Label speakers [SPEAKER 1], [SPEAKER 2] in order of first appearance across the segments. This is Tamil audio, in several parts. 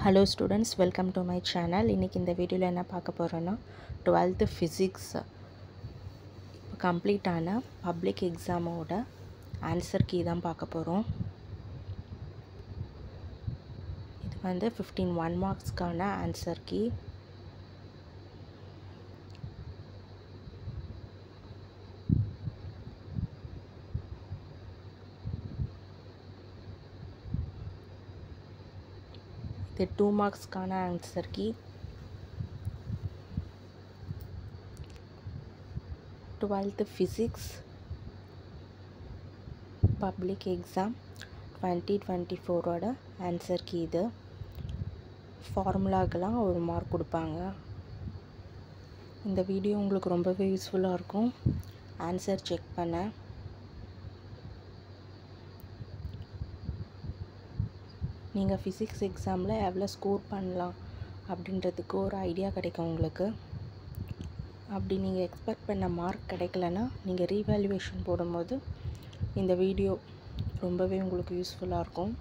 [SPEAKER 1] Hello students, welcome to my channel. இன்னைக்கு இந்த வீடியோல என்ன பார்க்க போறோம்னா 12th physics கம்ப்ளீட் ஆன பப்ளிக் எக்ஸாமோட ஆன்சர் கீ தான் பார்க்க போறோம். இது வந்து 15 1 மார்க்ஸ்க்கான ஆன்சர் கீ. இது 2 மார்க்ஸ்க்கான answer key. 12th physics public exam 2024 ஓட ஆன்சர் கீ இது. ஃபார்முலாக்கெல்லாம் ஒரு மார்க் கொடுப்பாங்க. இந்த வீடியோ உங்களுக்கு ரொம்பவே யூஸ்ஃபுல்லாக இருக்கும் ஆன்சர் செக் பண்ண. நீங்கள் ஃபிசிக்ஸ் எக்ஸாமில் எவ்வளோ ஸ்கோர் பண்ணலாம் அப்படின்றதுக்கு ஒரு ஐடியா கிடைக்கும் உங்களுக்கு. அப்படி நீங்கள் எக்ஸ்பெக்ட் பண்ண மார்க் கிடைக்கலன்னா நீங்கள் ரீவேல்யூவேஷன் போடும்போது இந்த வீடியோ ரொம்பவே உங்களுக்கு யூஸ்ஃபுல்லாக இருக்கும்.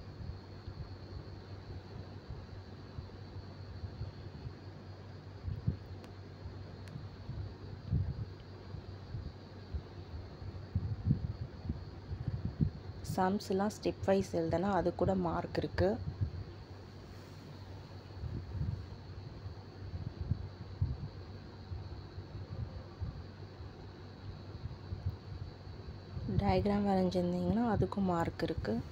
[SPEAKER 1] சம்ஸ்லாம் ஸ்டெப் வைஸ் எழுதுனா அது கூட மார்க் இருக்குது. டயக்ராம் வரைஞ்சிருந்தீங்கன்னா அதுக்கும் மார்க் இருக்குது.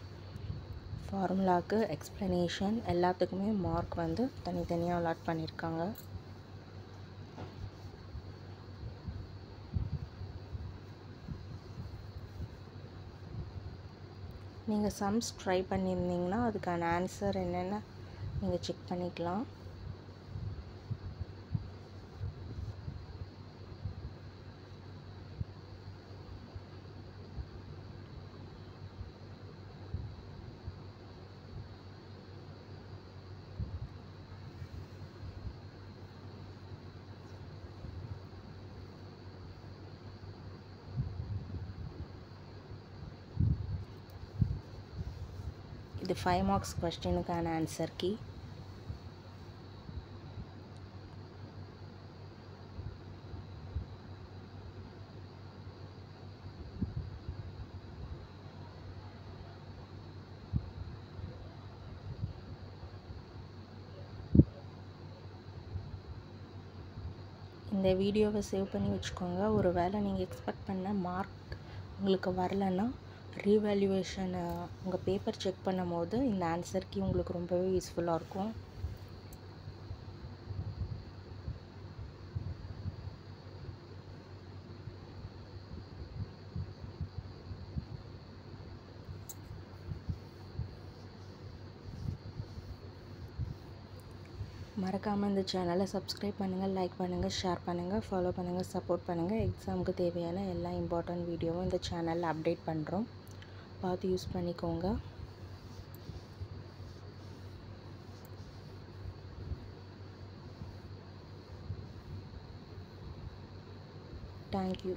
[SPEAKER 1] ஃபார்முலாவுக்கு எக்ஸ்ப்ளனேஷன் எல்லாத்துக்குமே மார்க் வந்து தனித்தனியாக அலாட் பண்ணியிருக்காங்க. நீங்கள் சம்ஸ் ட்ரை பண்ணியிருந்தீங்கன்னா அதுக்கான ஆன்சர் என்னென்ன நீங்கள் செக் பண்ணிக்கலாம். இது 5 மார்க்ஸ் கொஸ்டினுக்கான ஆன்சர் கீ. இந்த வீடியோவை சேவ் பண்ணி வச்சுக்கோங்க. ஒரு வேளை நீங்கள் எக்ஸ்பெக்ட் பண்ண மார்க் உங்களுக்கு வரலைன்னா ரீவேல்யூவேஷன் உங்கள் பேப்பர் செக் பண்ணும் போது இந்த ஆன்சர் கீ உங்களுக்கு ரொம்பவே யூஸ்ஃபுல்லாக இருக்கும். மறக்காமல் இந்த சேனலை சப்ஸ்கிரைப் பண்ணுங்கள், லைக் பண்ணுங்கள், ஷேர் பண்ணுங்கள், ஃபாலோ பண்ணுங்கள், சப்போர்ட் பண்ணுங்கள். எக்ஸாமுக்கு தேவையான எல்லா இம்பார்ட்டன்ட் வீடியோவும் இந்த சேனலில் அப்டேட் பண்ணுறோம். பார்த்து யூஸ் பண்ணிக்கோங்க. தேங்க்யூ.